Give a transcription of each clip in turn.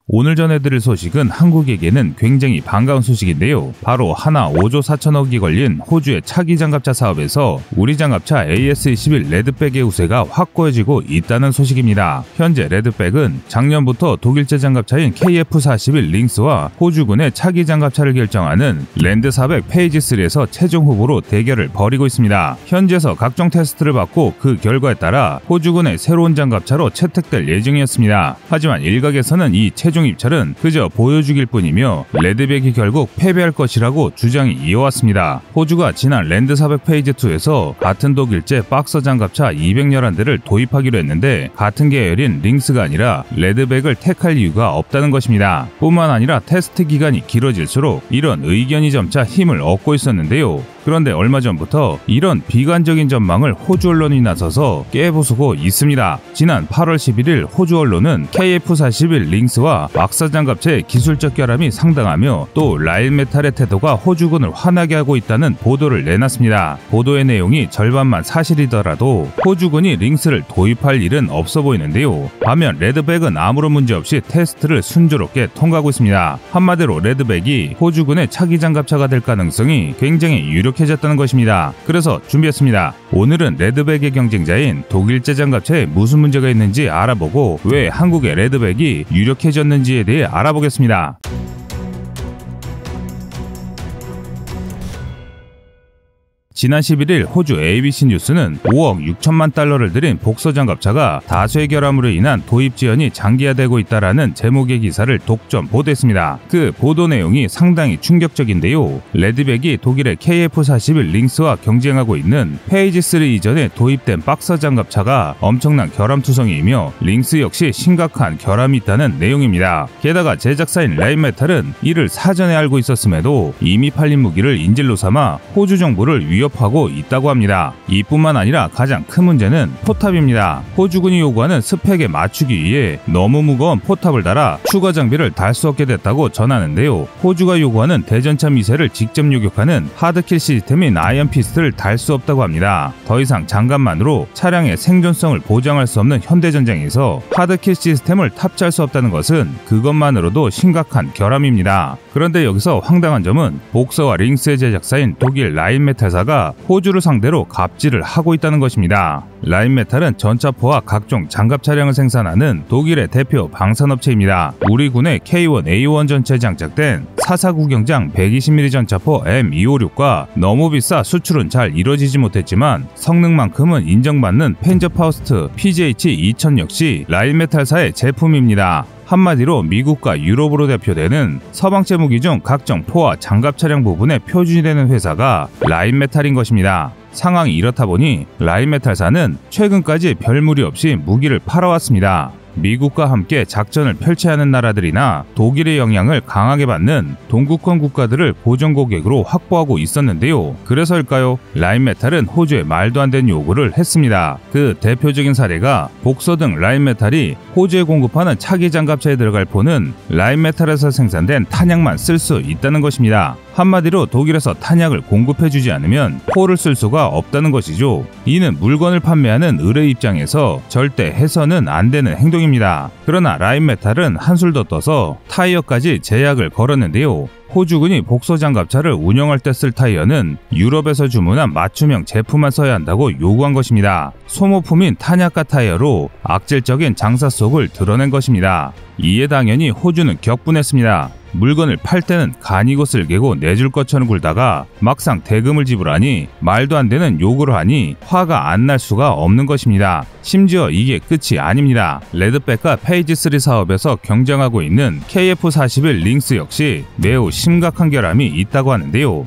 오늘 전해드릴 소식은 한국에게는 굉장히 반가운 소식인데요. 바로 하나 5조 4천억이 걸린 호주의 차기 장갑차 사업에서 우리 장갑차 AS21 레드백의 우세가 확고해지고 있다는 소식입니다. 현재 레드백은 작년부터 독일제 장갑차인 KF41 링스와 호주군의 차기 장갑차를 결정하는 랜드 400 페이지 3에서 최종 후보로 대결을 벌이고 있습니다. 현지에서 각종 테스트를 받고 그 결과에 따라 호주군의 새로운 장갑차로 채택될 예정이었습니다. 하지만 일각에서는 이 최종 입찰은 그저 보여주길 뿐이며 레드백이 결국 패배할 것이라고 주장이 이어왔습니다. 호주가 지난 랜드 400 페이지 2에서 같은 독일제 박서 장갑차 211대를 도입하기로 했는데 같은 계열인 링스가 아니라 레드백을 택할 이유가 없다는 것입니다. 뿐만 아니라 테스트 기간이 길어질수록 이런 의견이 점차 힘을 얻고 있었는데요. 그런데 얼마 전부터 이런 비관적인 전망을 호주 언론이 나서서 깨부수고 있습니다. 지난 8월 11일 호주 언론은 KF41 링스와 박사 장갑차의 기술적 결함이 상당하며 또 라인메탈의 태도가 호주군을 화나게 하고 있다는 보도를 내놨습니다. 보도의 내용이 절반만 사실이더라도 호주군이 링스를 도입할 일은 없어 보이는데요. 반면 레드백은 아무런 문제 없이 테스트를 순조롭게 통과하고 있습니다. 한마디로 레드백이 호주군의 차기 장갑차가 될 가능성이 굉장히 유력해졌다는 것입니다. 그래서 준비했습니다. 오늘은 레드백의 경쟁자인 독일제 장갑차에 무슨 문제가 있는지 알아보고 왜 한국의 레드백이 유력해졌는지에 대해 알아보겠습니다. 지난 11일 호주 ABC 뉴스는 5억 6천만 달러를 들인 복서 장갑차가 다수의 결함으로 인한 도입 지연이 장기화되고 있다라는 제목의 기사를 독점 보도했습니다. 그 보도 내용이 상당히 충격적인데요. 레드백이 독일의 KF41 링스와 경쟁하고 있는 페이지 3 이전에 도입된 박서 장갑차가 엄청난 결함투성이이며 링스 역시 심각한 결함이 있다는 내용입니다. 게다가 제작사인 라인메탈은 이를 사전에 알고 있었음에도 이미 팔린 무기를 인질로 삼아 호주 정부를 위협하고 있다고 합니다. 이뿐만 아니라 가장 큰 문제는 포탑입니다. 호주군이 요구하는 스펙에 맞추기 위해 너무 무거운 포탑을 달아 추가 장비를 달 수 없게 됐다고 전하는데요. 호주가 요구하는 대전차 미사일을 직접 요격하는 하드킬 시스템인 아이언 피스트를 달 수 없다고 합니다. 더 이상 장갑만으로 차량의 생존성을 보장할 수 없는 현대전쟁에서 하드킬 시스템을 탑재할 수 없다는 것은 그것만으로도 심각한 결함입니다. 그런데 여기서 황당한 점은 복서와 링스의 제작사인 독일 라인메탈사가 호주를 상대로 갑질을 하고 있다는 것입니다. 라인메탈은 전차포와 각종 장갑 차량을 생산하는 독일의 대표 방산업체입니다. 우리 군의 K1A1 전차에 장착된 449 경장 120mm 전차포 M256과 너무 비싸 수출은 잘 이뤄지지 못했지만 성능만큼은 인정받는 펜저파우스트 PGH-2000 역시 라인메탈사의 제품입니다. 한마디로 미국과 유럽으로 대표되는 서방제 무기 중 각종 포와 장갑 차량 부분에 표준이 되는 회사가 라인메탈인 것입니다. 상황이 이렇다 보니 라인메탈사는 최근까지 별 무리 없이 무기를 팔아왔습니다. 미국과 함께 작전을 펼쳐야 하는 나라들이나 독일의 영향을 강하게 받는 동구권 국가들을 고정 고객으로 확보하고 있었는데요. 그래서일까요? 라인메탈은 호주에 말도 안 되는 요구를 했습니다. 그 대표적인 사례가 복서 등 라인메탈이 호주에 공급하는 차기 장갑차에 들어갈 포는 라인메탈에서 생산된 탄약만 쓸 수 있다는 것입니다. 한마디로 독일에서 탄약을 공급해주지 않으면 포를 쓸 수가 없다는 것이죠. 이는 물건을 판매하는 의뢰 입장에서 절대 해서는 안 되는 행동입니다. 그러나 라인메탈은 한술 더 떠서 타이어까지 제약을 걸었는데요. 호주군이 복서 장갑차를 운영할 때 쓸 타이어는 유럽에서 주문한 맞춤형 제품만 써야 한다고 요구한 것입니다. 소모품인 탄약가 타이어로 악질적인 장사 속을 드러낸 것입니다. 이에 당연히 호주는 격분했습니다. 물건을 팔 때는 간이고 쓸개고 내줄 것처럼 굴다가 막상 대금을 지불하니 말도 안 되는 요구를 하니 화가 안 날 수가 없는 것입니다. 심지어 이게 끝이 아닙니다. 레드백과 페이지 3 사업에서 경쟁하고 있는 KF41 링스 역시 매우 심각한 결함이 있다고 하는데요.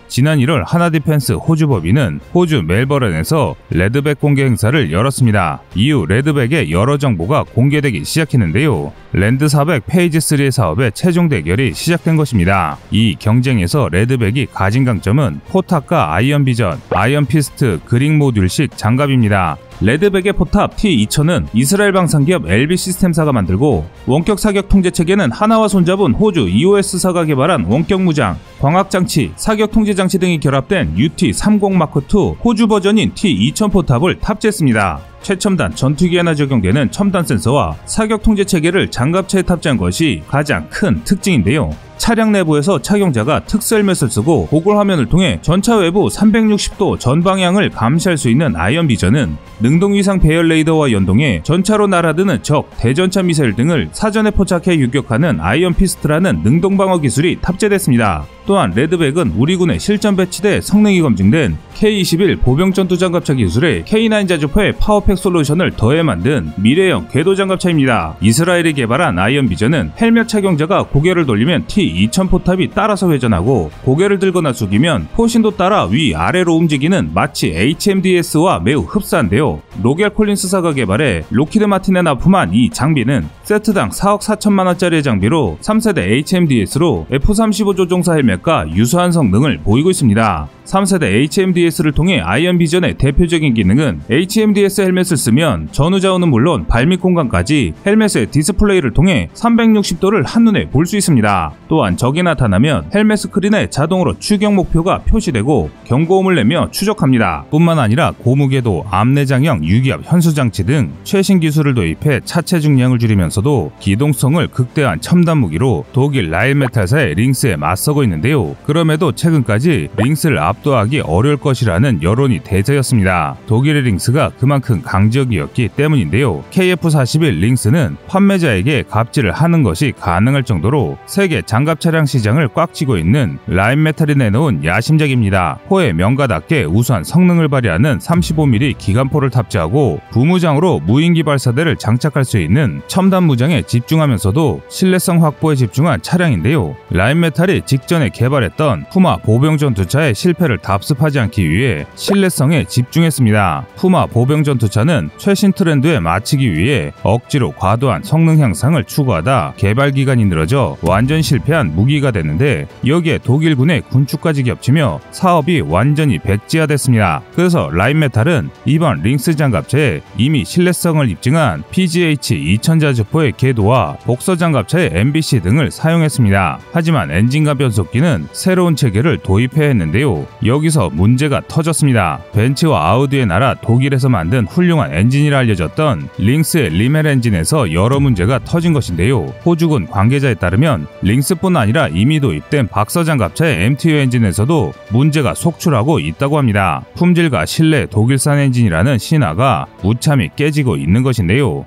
지난 1월 하나디펜스 호주법인은 호주 멜버른에서 레드백 공개 행사를 열었습니다. 이후 레드백의 여러 정보가 공개되기 시작했는데요. 랜드 400 페이지 3의 사업의 최종 대결이 시작된 것입니다. 이 경쟁에서 레드백이 가진 강점은 포탑과 아이언 비전, 아이언 피스트, 그릭 모듈식 장갑입니다. 레드백의 포탑 T2000은 이스라엘 방산기업 LB 시스템사가 만들고 원격 사격 통제 체계는 하나와 손잡은 호주 EOS사가 개발한 원격 무장, 광학장치, 사격 통제 장치 등이 결합된 UT30 마크2 호주 버전인 T2000 포탑을 탑재했습니다. 최첨단 전투기에나 적용되는 첨단 센서와 사격 통제 체계를 장갑차에 탑재한 것이 가장 큰 특징인데요. 차량 내부에서 착용자가 특수 헬멧을 쓰고 고글 화면을 통해 전차 외부 360도 전 방향을 감시할 수 있는 아이언 비전은 능동 위상 배열 레이더와 연동해 전차로 날아드는 적, 대전차 미사일 등을 사전에 포착해 유격하는 아이언 피스트라는 능동 방어 기술이 탑재됐습니다. 또한 레드백은 우리 군의 실전 배치돼 성능이 검증된 K-21 보병 전투 장갑차 기술에 K9 자주포의 파워팩 솔루션을 더해 만든 미래형 궤도 장갑차입니다. 이스라엘이 개발한 아이언 비전은 헬멧 착용자가 고개를 돌리면 T-2000 포탑이 따라서 회전하고 고개를 들거나 숙이면 포신도 따라 위아래로 움직이는 마치 HMDS와 매우 흡사한데요. 로겔 콜린스사가 개발해 로키드 마틴에 납품한 이 장비는 세트당 4억 4천만 원짜리의 장비로 3세대 HMDS로 F-35 조종사 헬멧과 유사한 성능을 보이고 있습니다. 3세대 HMDS를 통해 아이언 비전의 대표적인 기능은 HMDS 헬멧을 쓰면 전후 좌우는 물론 발밑 공간까지 헬멧의 디스플레이를 통해 360도를 한눈에 볼 수 있습니다. 또한 적이 나타나면 헬멧 스크린에 자동으로 추격 목표가 표시되고 경고음을 내며 추적합니다. 뿐만 아니라 고무궤도, 암내장형 유기압 현수장치 등 최신 기술을 도입해 차체 중량을 줄이면서도 기동성을 극대화한 첨단 무기로 독일 라인메탈사의 링스에 맞서고 있는데요. 그럼에도 최근까지 링스를 압도하기 어려울 것이라는 여론이 대세였습니다. 독일의 링스가 그만큼 강적이었기 때문인데요. KF-41 링스는 판매자에게 갑질을 하는 것이 가능할 정도로 세계 장갑 차량 시장을 꽉 쥐고 있는 라인메탈이 내놓은 야심작입니다. 호의 명가답게 우수한 성능을 발휘하는 35mm 기관포를 탑재하고 부무장으로 무인기 발사대를 장착할 수 있는 첨단 무장에 집중하면서도 신뢰성 확보에 집중한 차량인데요. 라인메탈이 직전에 개발했던 푸마 보병 전투차의 실패를 답습하지 않기 위해 신뢰성에 집중했습니다. 푸마 보병 전투차는 최신 트렌드에 맞추기 위해 억지로 과도한 성능 향상을 추구하다 개발 기간이 늘어져 완전 실패한 무기가 됐는데 여기에 독일군의 군축까지 겹치며 사업이 완전히 백지화됐습니다. 그래서 라인메탈은 이번 링스 장갑차에 이미 신뢰성을 입증한 PGH-2000 자주포의 궤도와 복서 장갑차의 MBC 등을 사용했습니다. 하지만 엔진과 변속기는 새로운 체계를 도입해야 했는데요. 여기서 문제가 터졌습니다. 벤츠와 아우디의 나라 독일에서 만든 훌륭한 엔진이라 알려졌던 링스의 리멜 엔진에서 여러 문제가 터진 것인데요. 호주군 관계자에 따르면 링스뿐 아니라 이미 도입된 박서 장갑차의 MTU 엔진에서도 문제가 속출하고 있다고 합니다. 품질과 신뢰 독일산 엔진이라는 신화가 무참히 깨지고 있는 것인데요.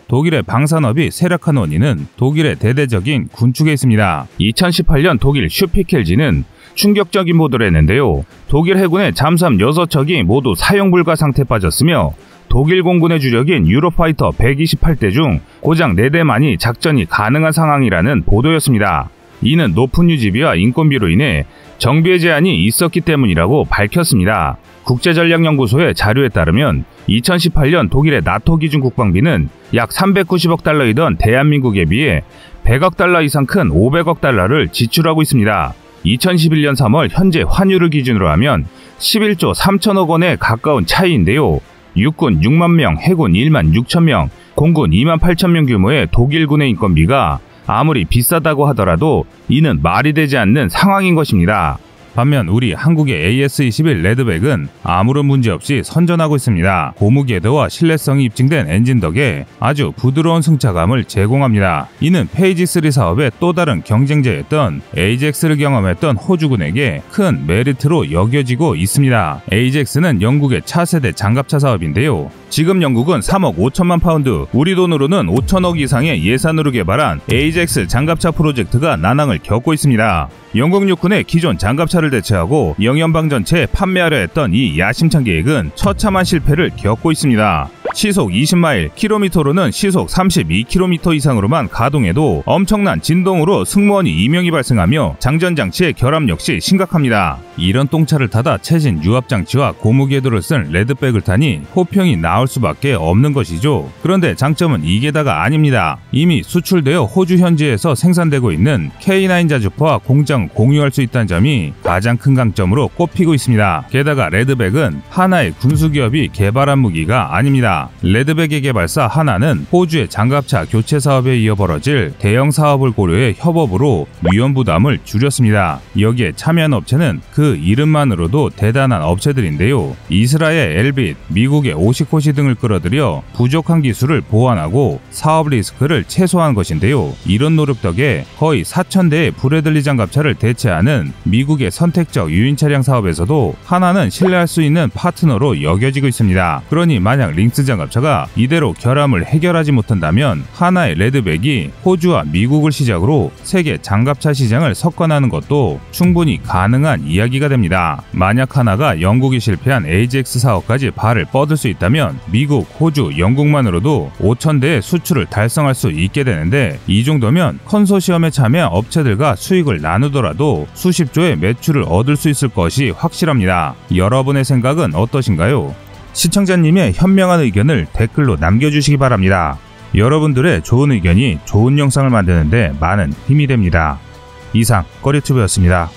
독일의 방산업이 쇠락한 원인은 독일의 대대적인 군축에 있습니다. 2018년 독일 슈피켈지는 충격적인 보도를 했는데요. 독일 해군의 잠수함 6척이 모두 사용 불가 상태에 빠졌으며 독일 공군의 주력인 유로파이터 128대 중 고작 4대만이 작전이 가능한 상황이라는 보도였습니다. 이는 높은 유지비와 인건비로 인해 정비의 제한이 있었기 때문이라고 밝혔습니다. 국제전략연구소의 자료에 따르면 2018년 독일의 나토 기준 국방비는 약 390억 달러이던 대한민국에 비해 100억 달러 이상 큰 500억 달러를 지출하고 있습니다. 2011년 3월 현재 환율을 기준으로 하면 11조 3천억 원에 가까운 차이인데요. 육군 6만 명, 해군 1만 6천 명, 공군 2만 8천 명 규모의 독일군의 인건비가 아무리 비싸다고 하더라도 이는 말이 되지 않는 상황인 것입니다. 반면 우리 한국의 AS-21 레드백은 아무런 문제 없이 선전하고 있습니다. 고무 궤도와 신뢰성이 입증된 엔진 덕에 아주 부드러운 승차감을 제공합니다. 이는 페이지 3 사업의 또 다른 경쟁자였던 AJAX를 경험했던 호주군에게 큰 메리트로 여겨지고 있습니다. AJAX는 영국의 차세대 장갑차 사업인데요. 지금 영국은 3억 5천만 파운드, 우리 돈으로는 5천억 이상의 예산으로 개발한 AJAX 장갑차 프로젝트가 난항을 겪고 있습니다. 영국 육군의 기존 장갑차를 대체하고 영연방 전체에 판매하려 했던 이 야심찬 계획은 처참한 실패를 겪고 있습니다. 시속 20마일, 킬로미터로는 시속 32km 이상으로만 가동해도 엄청난 진동으로 승무원이 이명이 발생하며 장전장치의 결함 역시 심각합니다. 이런 똥차를 타다 최신 유압장치와 고무궤도를 쓴 레드백을 타니 호평이 나올 수밖에 없는 것이죠. 그런데 장점은 이게 다가 아닙니다. 이미 수출되어 호주 현지에서 생산되고 있는 K9 자주포와 공장을 공유할 수 있다는 점이 가장 큰 강점으로 꼽히고 있습니다. 게다가 레드백은 하나의 군수기업이 개발한 무기가 아닙니다. 있습니다. 레드백의 개발사 하나는 호주의 장갑차 교체 사업에 이어 벌어질 대형 사업을 고려해 협업으로 위험 부담을 줄였습니다. 여기에 참여한 업체는 그 이름만으로도 대단한 업체들인데요. 이스라엘 엘빗, 미국의 오시코시 등을 끌어들여 부족한 기술을 보완하고 사업 리스크를 최소화한 것인데요. 이런 노력 덕에 거의 4,000대의 브래들리 장갑차를 대체하는 미국의 선택적 유인 차량 사업에서도 하나는 신뢰할 수 있는 파트너로 여겨지고 있습니다. 그러니 만약 링스 장갑차가 이대로 결함을 해결하지 못한다면 하나의 레드백이 호주와 미국을 시작으로 세계 장갑차 시장을 석권하는 것도 충분히 가능한 이야기가 됩니다. 만약 하나가 영국이 실패한 AJX 사업까지 발을 뻗을 수 있다면 미국, 호주, 영국만으로도 5,000대의 수출을 달성할 수 있게 되는데, 이 정도면 컨소시엄에 참여한 업체들과 수익을 나누더라도 수십조의 매출을 얻을 수 있을 것이 확실합니다. 여러분의 생각은 어떠신가요? 시청자님의 현명한 의견을 댓글로 남겨주시기 바랍니다. 여러분들의 좋은 의견이 좋은 영상을 만드는데 많은 힘이 됩니다. 이상 꺼리튜브였습니다.